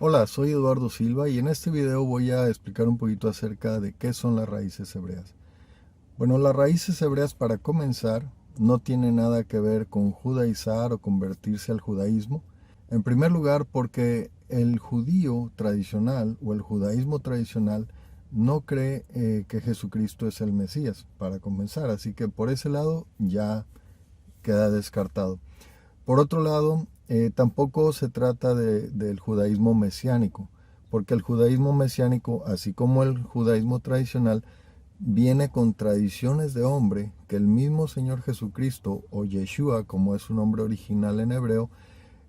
Hola, soy Eduardo Silva y en este video voy a explicar un poquito acerca de qué son las raíces hebreas. Bueno, las raíces hebreas, para comenzar, no tienen nada que ver con judaizar o convertirse al judaísmo. En primer lugar, porque el judío tradicional o el judaísmo tradicional no cree que Jesucristo es el Mesías, para comenzar. Así que por ese lado ya queda descartado. Por otro lado, tampoco se trata del judaísmo mesiánico, porque el judaísmo mesiánico, así como el judaísmo tradicional, viene con tradiciones de hombre que el mismo Señor Jesucristo, o Yeshua, como es su nombre original en hebreo,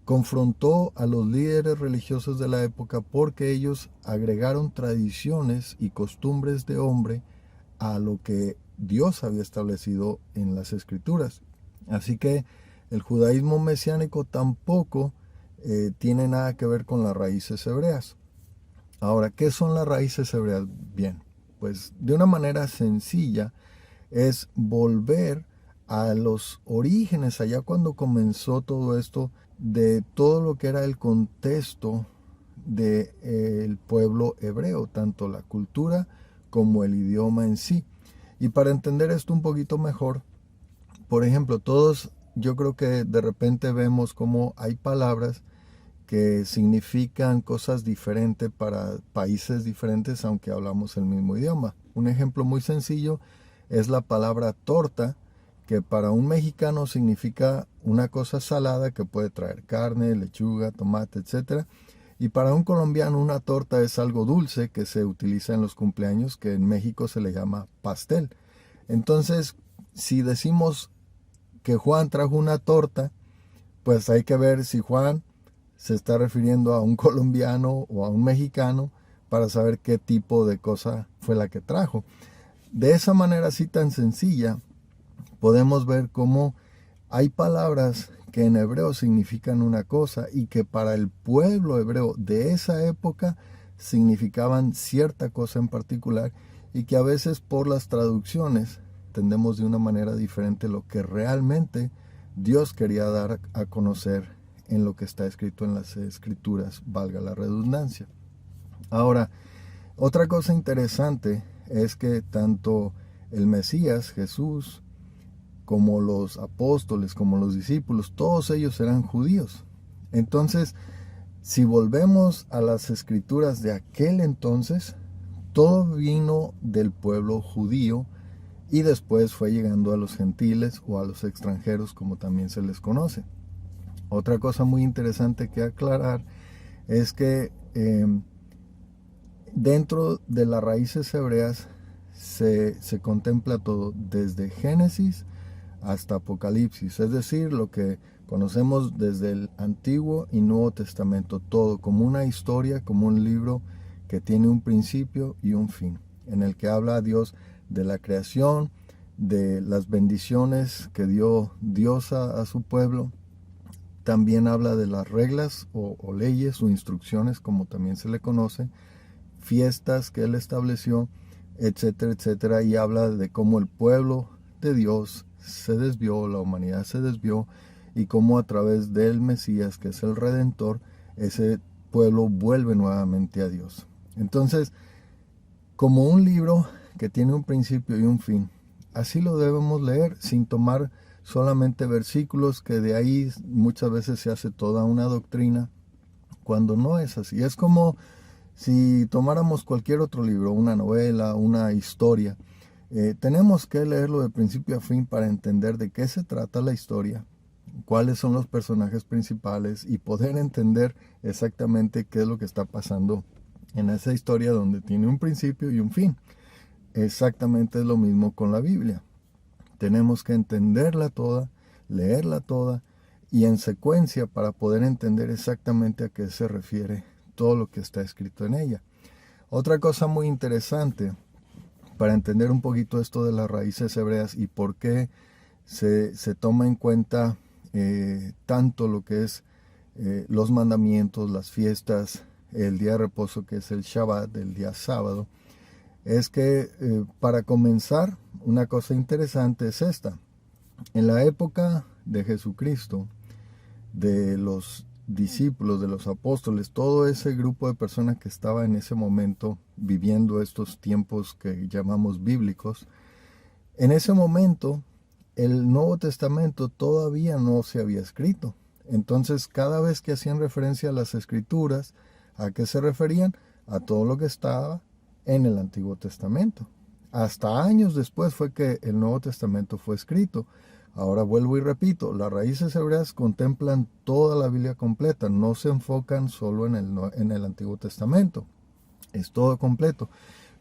confrontó a los líderes religiosos de la época porque ellos agregaron tradiciones y costumbres de hombre a lo que Dios había establecido en las Escrituras. Así que el judaísmo mesiánico tampoco tiene nada que ver con las raíces hebreas. Ahora, ¿qué son las raíces hebreas? Bien, pues de una manera sencilla es volver a los orígenes, allá cuando comenzó todo esto, de todo lo que era el contexto del pueblo hebreo, tanto la cultura como el idioma en sí. Y para entender esto un poquito mejor, por ejemplo, todos yo creo que de repente vemos como hay palabras que significan cosas diferentes para países diferentes, aunque hablamos el mismo idioma. Un ejemplo muy sencillo es la palabra torta, que para un mexicano significa una cosa salada que puede traer carne, lechuga, tomate, etc. Y para un colombiano una torta es algo dulce que se utiliza en los cumpleaños, que en México se le llama pastel. Entonces, si decimos que Juan trajo una torta, pues hay que ver si Juan se está refiriendo a un colombiano o a un mexicano para saber qué tipo de cosa fue la que trajo. De esa manera así tan sencilla, podemos ver cómo hay palabras que en hebreo significan una cosa y que para el pueblo hebreo de esa época significaban cierta cosa en particular, y que a veces por las traducciones entendemos de una manera diferente lo que realmente Dios quería dar a conocer en lo que está escrito en las escrituras, valga la redundancia. Ahora, otra cosa interesante es que tanto el Mesías, Jesús, como los apóstoles, como los discípulos, todos ellos eran judíos. Entonces, si volvemos a las escrituras de aquel entonces, todo vino del pueblo judío y después fue llegando a los gentiles o a los extranjeros, como también se les conoce. Otra cosa muy interesante que aclarar es que dentro de las raíces hebreas se contempla todo, desde Génesis hasta Apocalipsis, es decir, lo que conocemos desde el Antiguo y Nuevo Testamento, todo como una historia, como un libro que tiene un principio y un fin, en el que habla Dios de la creación, de las bendiciones que dio Dios a su pueblo. También habla de las reglas o leyes o instrucciones, como también se le conoce, fiestas que él estableció, etcétera, etcétera, y habla de cómo el pueblo de Dios se desvió, la humanidad se desvió, y cómo a través del Mesías, que es el Redentor, ese pueblo vuelve nuevamente a Dios. Entonces, como un libro que tiene un principio y un fin, así lo debemos leer, sin tomar solamente versículos, que de ahí muchas veces se hace toda una doctrina, cuando no es así. Es como si tomáramos cualquier otro libro, una novela, una historia, tenemos que leerlo de principio a fin para entender de qué se trata la historia, cuáles son los personajes principales y poder entender exactamente qué es lo que está pasando en esa historia donde tiene un principio y un fin. Exactamente es lo mismo con la Biblia. Tenemos que entenderla toda, leerla toda y en secuencia para poder entender exactamente a qué se refiere todo lo que está escrito en ella. Otra cosa muy interesante para entender un poquito esto de las raíces hebreas y por qué se toma en cuenta tanto lo que es los mandamientos, las fiestas, el día de reposo que es el Shabbat, el día sábado, es que para comenzar, una cosa interesante es esta. En la época de Jesucristo, de los discípulos, de los apóstoles, todo ese grupo de personas que estaba en ese momento viviendo estos tiempos que llamamos bíblicos, en ese momento el Nuevo Testamento todavía no se había escrito. Entonces, cada vez que hacían referencia a las Escrituras, ¿a qué se referían? A todo lo que estaba en el Antiguo Testamento. Hasta años después fue que el Nuevo Testamento fue escrito. Ahora vuelvo y repito, las raíces hebreas contemplan toda la Biblia completa, no se enfocan solo en el Antiguo Testamento, es todo completo.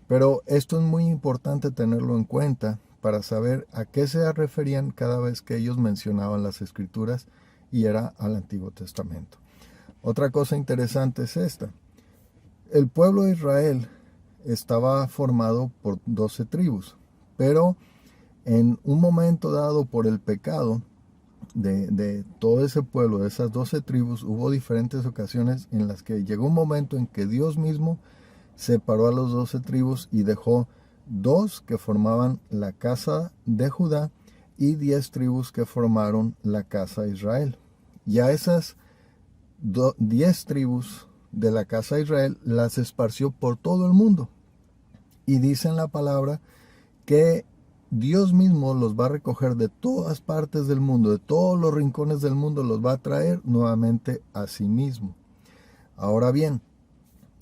Pero esto es muy importante tenerlo en cuenta para saber a qué se referían cada vez que ellos mencionaban las Escrituras y era al Antiguo Testamento. Otra cosa interesante es esta. El pueblo de Israel estaba formado por 12 tribus, pero en un momento dado por el pecado de todo ese pueblo, de esas 12 tribus, hubo diferentes ocasiones en las que llegó un momento en que Dios mismo separó a los 12 tribus y dejó 2 que formaban la casa de Judá y 10 tribus que formaron la casa de Israel. Y a esas 10 tribus de la casa de Israel las esparció por todo el mundo. Y dice en la palabra que Dios mismo los va a recoger de todas partes del mundo, de todos los rincones del mundo, los va a traer nuevamente a sí mismo. Ahora bien,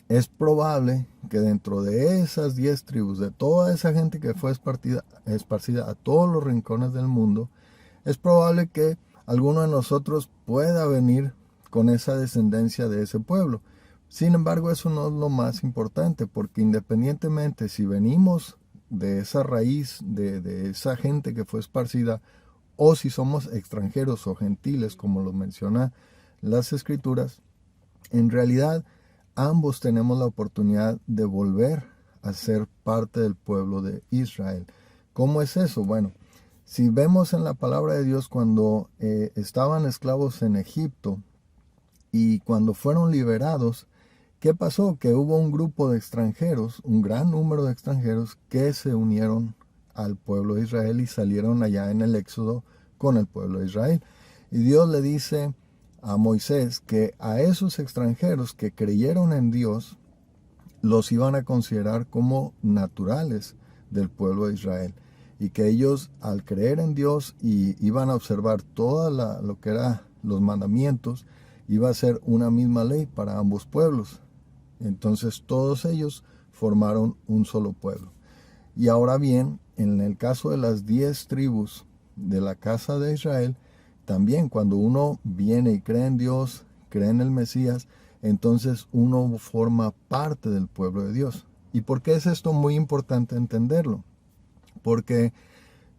es probable que dentro de esas 10 tribus, de toda esa gente que fue esparcida a todos los rincones del mundo, es probable que alguno de nosotros pueda venir con esa descendencia de ese pueblo. Sin embargo, eso no es lo más importante, porque independientemente si venimos de esa raíz, de esa gente que fue esparcida, o si somos extranjeros o gentiles, como lo menciona las Escrituras, en realidad ambos tenemos la oportunidad de volver a ser parte del pueblo de Israel. ¿Cómo es eso? Bueno, si vemos en la palabra de Dios cuando estaban esclavos en Egipto y cuando fueron liberados, ¿qué pasó? Que hubo un grupo de extranjeros, un gran número de extranjeros que se unieron al pueblo de Israel y salieron allá en el Éxodo con el pueblo de Israel. Y Dios le dice a Moisés que a esos extranjeros que creyeron en Dios los iban a considerar como naturales del pueblo de Israel y que ellos al creer en Dios y iban a observar toda lo que eran los mandamientos, iba a ser una misma ley para ambos pueblos. Entonces todos ellos formaron un solo pueblo. Y ahora bien, en el caso de las 10 tribus de la casa de Israel, también cuando uno viene y cree en Dios, cree en el Mesías, entonces uno forma parte del pueblo de Dios. ¿Y por qué es esto muy importante entenderlo? Porque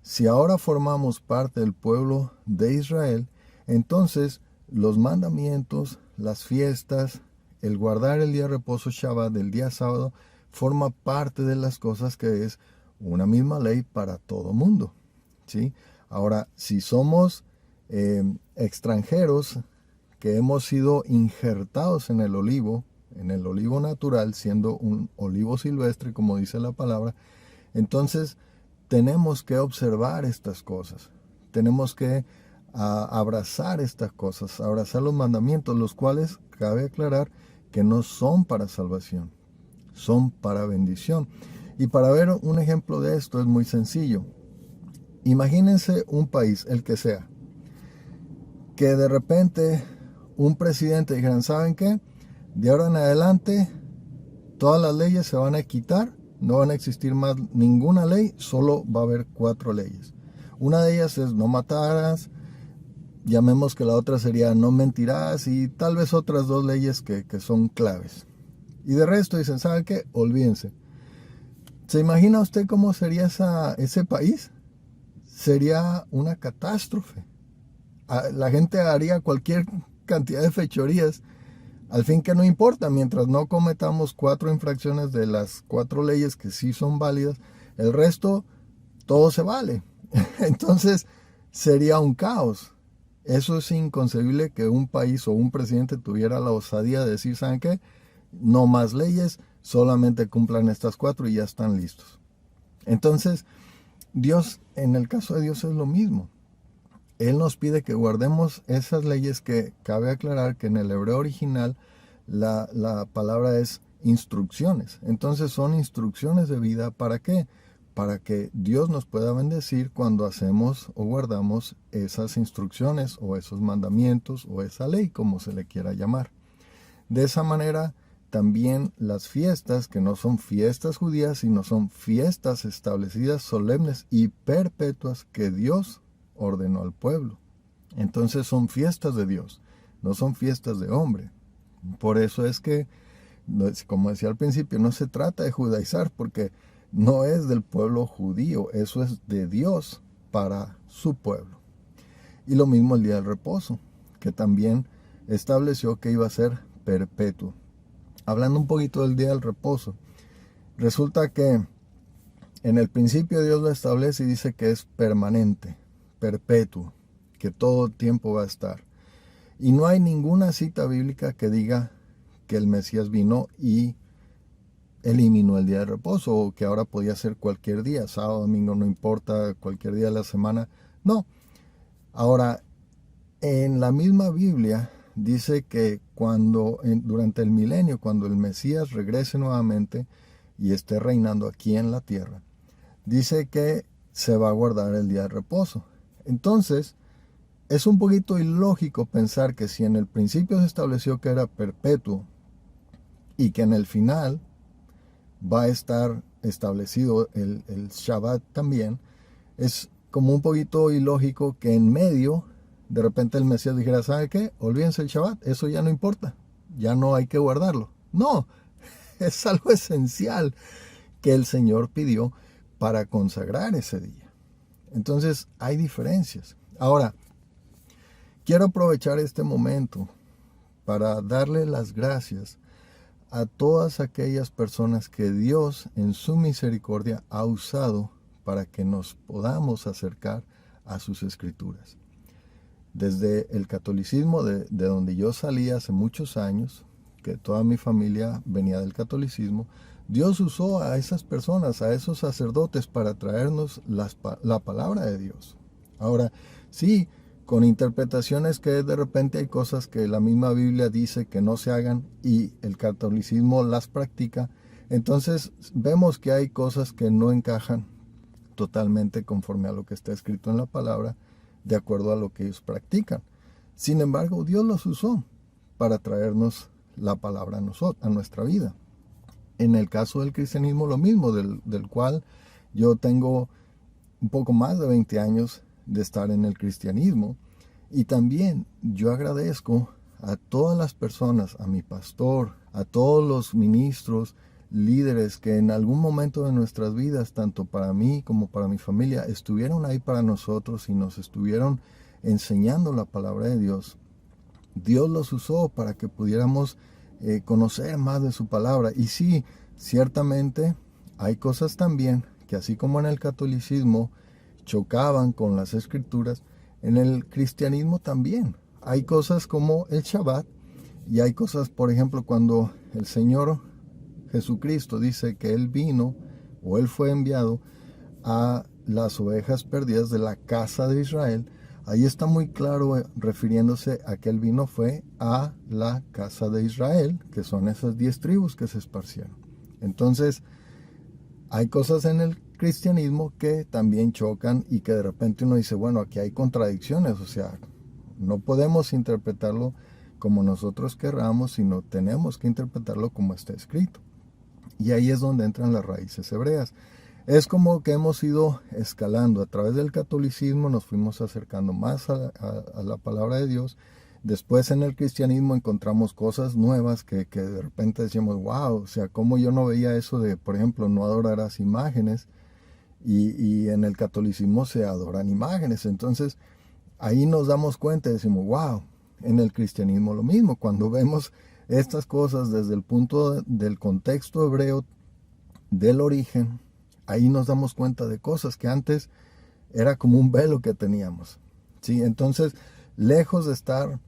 si ahora formamos parte del pueblo de Israel, entonces los mandamientos, las fiestas, el guardar el día de reposo Shabbat del día sábado, forma parte de las cosas que es una misma ley para todo mundo, ¿sí? Ahora, si somos extranjeros que hemos sido injertados en el olivo natural, siendo un olivo silvestre, como dice la palabra, entonces tenemos que observar estas cosas, tenemos que abrazar estas cosas, abrazar los mandamientos, los cuales cabe aclarar que no son para salvación, son para bendición. Y para ver un ejemplo de esto es muy sencillo. Imagínense un país, el que sea, que de repente un presidente dijera, ¿saben qué? De ahora en adelante todas las leyes se van a quitar, no van a existir más ninguna ley, solo va a haber 4 leyes. Una de ellas es no matarás, llamemos que la otra sería no mentirás y tal vez otras 2 leyes que son claves. Y de resto dicen, ¿saben qué? Olvídense. ¿Se imagina usted cómo sería ese país? Sería una catástrofe. La gente haría cualquier cantidad de fechorías, al fin que no importa, mientras no cometamos 4 infracciones de las 4 leyes que sí son válidas, el resto todo se vale. Entonces sería un caos. Eso es inconcebible que un país o un presidente tuviera la osadía de decir, ¿saben qué? No más leyes, solamente cumplan estas 4 y ya están listos. Entonces, Dios, en el caso de Dios es lo mismo. Él nos pide que guardemos esas leyes, que cabe aclarar que en el hebreo original la palabra es instrucciones. Entonces son instrucciones de vida. ¿Para qué? Para que Dios nos pueda bendecir cuando hacemos o guardamos esas instrucciones o esos mandamientos o esa ley, como se le quiera llamar. De esa manera, también las fiestas, que no son fiestas judías, sino son fiestas establecidas, solemnes y perpetuas que Dios ordenó al pueblo. Entonces son fiestas de Dios, no son fiestas de hombre. Por eso es que, como decía al principio, no se trata de judaizar, porque no es del pueblo judío, eso es de Dios para su pueblo. Y lo mismo el día del reposo, que también estableció que iba a ser perpetuo. Hablando un poquito del día del reposo, resulta que en el principio Dios lo establece y dice que es permanente, perpetuo, que todo el tiempo va a estar. Y no hay ninguna cita bíblica que diga que el Mesías vino y eliminó el día de reposo, o que ahora podía ser cualquier día, sábado, domingo, no importa, cualquier día de la semana. No. Ahora, en la misma Biblia dice que durante el milenio, cuando el Mesías regrese nuevamente y esté reinando aquí en la tierra, dice que se va a guardar el día de reposo. Entonces, es un poquito ilógico pensar que si en el principio se estableció que era perpetuo y que en el final va a estar establecido el Shabbat también, es como un poquito ilógico que en medio de repente el Mesías dijera, ¿sabe qué? Olvídense el Shabbat, eso ya no importa, ya no hay que guardarlo. No, es algo esencial que el Señor pidió para consagrar ese día. Entonces hay diferencias. Ahora, quiero aprovechar este momento para darle las gracias a todas aquellas personas que Dios en su misericordia ha usado para que nos podamos acercar a sus escrituras. Desde el catolicismo, de donde yo salí hace muchos años, que toda mi familia venía del catolicismo, Dios usó a esas personas, a esos sacerdotes, para traernos la palabra de Dios. Ahora, sí, con interpretaciones que de repente hay cosas que la misma Biblia dice que no se hagan y el catolicismo las practica, entonces vemos que hay cosas que no encajan totalmente conforme a lo que está escrito en la palabra, de acuerdo a lo que ellos practican. Sin embargo, Dios los usó para traernos la palabra a nuestra vida. En el caso del cristianismo, lo mismo, del cual yo tengo un poco más de 20 años de estar en el cristianismo. Y también yo agradezco a todas las personas, a mi pastor, a todos los ministros, líderes que en algún momento de nuestras vidas, tanto para mí como para mi familia, estuvieron ahí para nosotros y nos estuvieron enseñando la palabra de Dios. Dios los usó para que pudiéramos conocer más de su palabra. Y sí, ciertamente hay cosas también que, así como en el catolicismo chocaban con las escrituras, en el cristianismo también hay cosas como el Shabbat, y hay cosas, por ejemplo, cuando el Señor Jesucristo dice que Él vino o Él fue enviado a las ovejas perdidas de la casa de Israel. Ahí está muy claro refiriéndose a que Él vino fue a la casa de Israel, que son esas 10 tribus que se esparcieron. Entonces, hay cosas en el cristianismo que también chocan y que de repente uno dice, bueno, aquí hay contradicciones, o sea, no podemos interpretarlo como nosotros querramos, sino tenemos que interpretarlo como está escrito. Y ahí es donde entran las raíces hebreas. Es como que hemos ido escalando. A través del catolicismo nos fuimos acercando más a la palabra de Dios. Después en el cristianismo encontramos cosas nuevas que de repente decíamos, wow, o sea, como yo no veía eso de, por ejemplo, no adorarás imágenes, y en el catolicismo se adoran imágenes. Entonces ahí nos damos cuenta y decimos, wow, en el cristianismo lo mismo. Cuando vemos estas cosas desde el punto del contexto hebreo, del origen, ahí nos damos cuenta de cosas que antes era como un velo que teníamos. ¿Sí? Entonces, lejos de estar,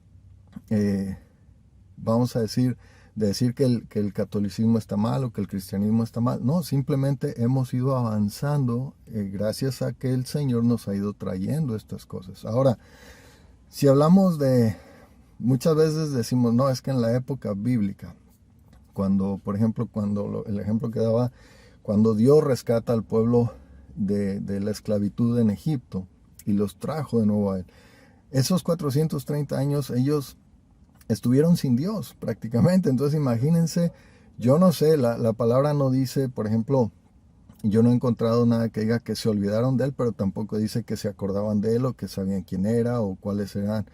vamos a decir, de decir que el catolicismo está mal o que el cristianismo está mal. No, simplemente hemos ido avanzando gracias a que el Señor nos ha ido trayendo estas cosas. Ahora, si hablamos de, muchas veces decimos, no, es que en la época bíblica, cuando, por ejemplo, el ejemplo que daba, cuando Dios rescata al pueblo de la esclavitud en Egipto y los trajo de nuevo a él, esos 430 años ellos estuvieron sin Dios prácticamente. Entonces imagínense, yo no sé, la palabra no dice, por ejemplo, yo no he encontrado nada que diga que se olvidaron de él, pero tampoco dice que se acordaban de él o que sabían quién era o cuáles eran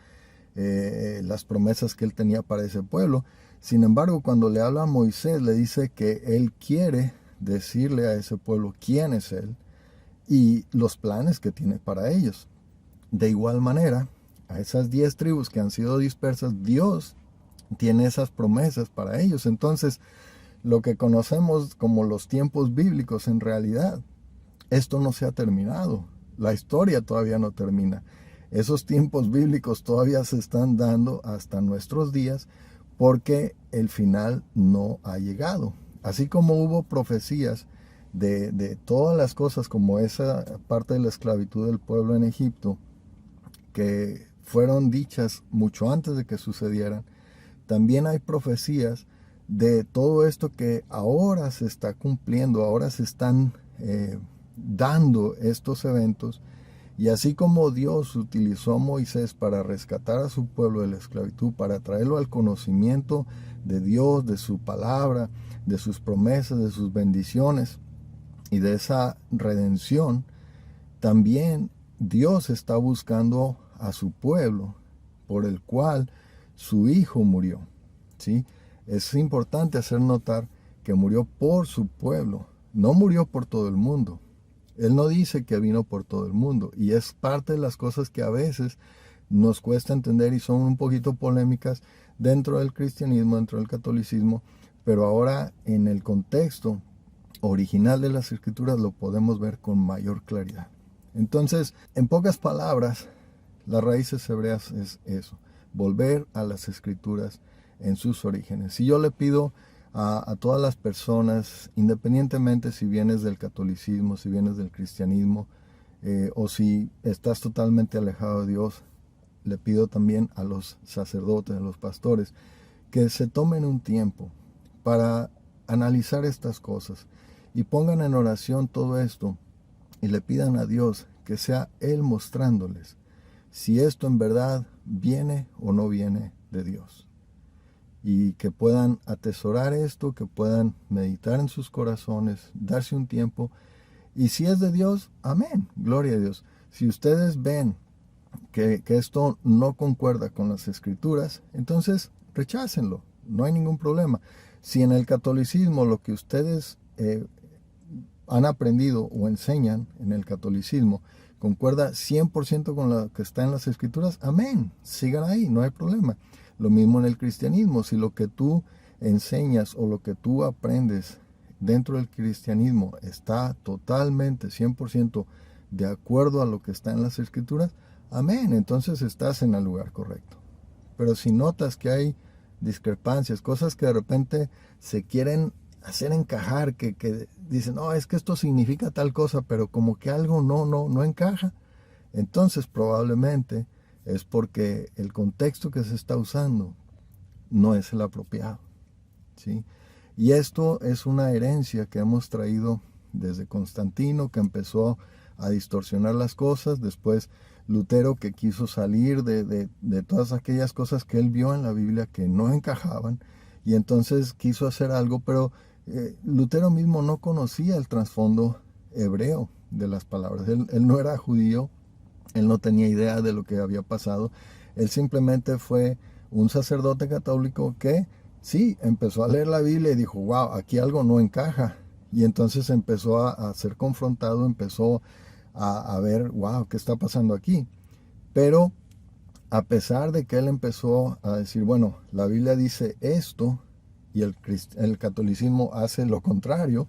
las promesas que él tenía para ese pueblo. Sin embargo, cuando le habla a Moisés, le dice que él quiere decirle a ese pueblo quién es él y los planes que tiene para ellos. De igual manera, a esas 10 tribus que han sido dispersas, Dios tiene esas promesas para ellos. Entonces, lo que conocemos como los tiempos bíblicos, en realidad, esto no se ha terminado. La historia todavía no termina. Esos tiempos bíblicos todavía se están dando hasta nuestros días porque el final no ha llegado. Así como hubo profecías de todas las cosas, como esa parte de la esclavitud del pueblo en Egipto, que fueron dichas mucho antes de que sucedieran, también hay profecías de todo esto que ahora se está cumpliendo, ahora se están dando estos eventos. Y así como Dios utilizó a Moisés para rescatar a su pueblo de la esclavitud, para traerlo al conocimiento de Dios, de su palabra, de sus promesas, de sus bendiciones y de esa redención, también Dios está buscando a su pueblo, por el cual su Hijo murió, ¿sí? Es importante hacer notar que murió por su pueblo, no murió por todo el mundo. Él no dice que vino por todo el mundo, y es parte de las cosas que a veces nos cuesta entender y son un poquito polémicas dentro del cristianismo, dentro del catolicismo, pero ahora en el contexto original de las escrituras lo podemos ver con mayor claridad. Entonces, en pocas palabras, las raíces hebreas es eso, volver a las escrituras en sus orígenes. Si yo le pido a todas las personas, independientemente si vienes del catolicismo, si vienes del cristianismo, o si estás totalmente alejado de Dios, le pido también a los sacerdotes, a los pastores, que se tomen un tiempo para analizar estas cosas y pongan en oración todo esto y le pidan a Dios que sea Él mostrándoles si esto en verdad viene o no viene de Dios. Y que puedan atesorar esto, que puedan meditar en sus corazones, darse un tiempo. Y si es de Dios, amén, gloria a Dios. Si ustedes ven que esto no concuerda con las escrituras, entonces rechácenlo, no hay ningún problema. Si en el catolicismo lo que ustedes han aprendido o enseñan en el catolicismo concuerda 100% con lo que está en las escrituras, amén, sigan ahí, no hay problema. Lo mismo en el cristianismo, si lo que tú enseñas o lo que tú aprendes dentro del cristianismo está totalmente 100% de acuerdo a lo que está en las escrituras, amén, entonces estás en el lugar correcto. Pero si notas que hay discrepancias, cosas que de repente se quieren hacer encajar, que dicen, no, es que esto significa tal cosa, pero como que algo no encaja, entonces probablemente es porque el contexto que se está usando no es el apropiado, ¿sí? Y esto es una herencia que hemos traído desde Constantino, que empezó a distorsionar las cosas, después Lutero, que quiso salir de todas aquellas cosas que él vio en la Biblia que no encajaban, y entonces quiso hacer algo, pero Lutero mismo no conocía el trasfondo hebreo de las palabras. Él no era judío, él no tenía idea de lo que había pasado. Él simplemente fue un sacerdote católico que sí, empezó a leer la Biblia y dijo, wow, aquí algo no encaja. Y entonces empezó a ser confrontado, empezó a ver, wow, ¿qué está pasando aquí? Pero a pesar de que él empezó a decir, bueno, la Biblia dice esto y el catolicismo hace lo contrario,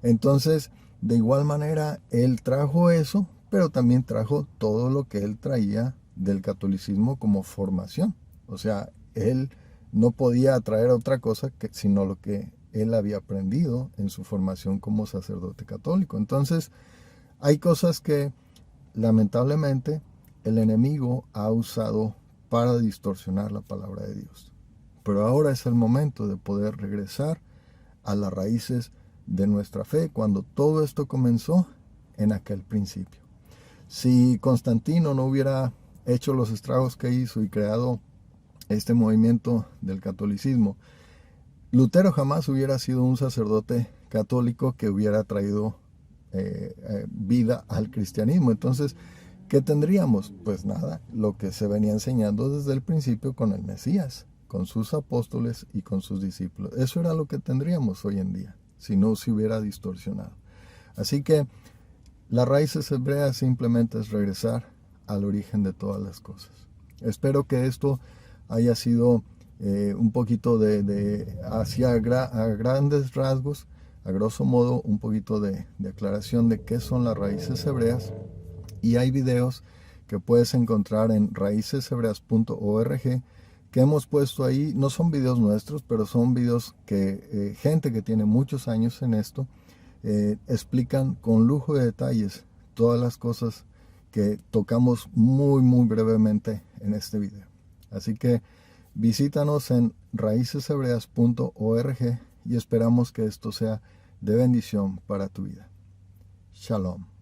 entonces de igual manera él trajo eso, pero también trajo todo lo que él traía del catolicismo como formación. O sea, él no podía atraer otra cosa sino lo que él había aprendido en su formación como sacerdote católico. Entonces, hay cosas que lamentablemente el enemigo ha usado para distorsionar la palabra de Dios. Pero ahora es el momento de poder regresar a las raíces de nuestra fe cuando todo esto comenzó en aquel principio. Si Constantino no hubiera hecho los estragos que hizo y creado este movimiento del catolicismo, Lutero jamás hubiera sido un sacerdote católico que hubiera traído vida al cristianismo. Entonces, ¿qué tendríamos? Pues nada, lo que se venía enseñando desde el principio con el Mesías, con sus apóstoles y con sus discípulos. Eso era lo que tendríamos hoy en día, si no se hubiera distorsionado. Así que las raíces hebreas simplemente es regresar al origen de todas las cosas. Espero que esto haya sido un poquito hacia a grandes rasgos, a grosso modo, un poquito de aclaración de qué son las raíces hebreas. Y hay videos que puedes encontrar en raiceshebreas.org que hemos puesto ahí. No son videos nuestros, pero son videos que gente que tiene muchos años en esto explican con lujo de detalles todas las cosas que tocamos muy brevemente en este video. Así que visítanos en raiceshebreas.org y esperamos que esto sea de bendición para tu vida. Shalom.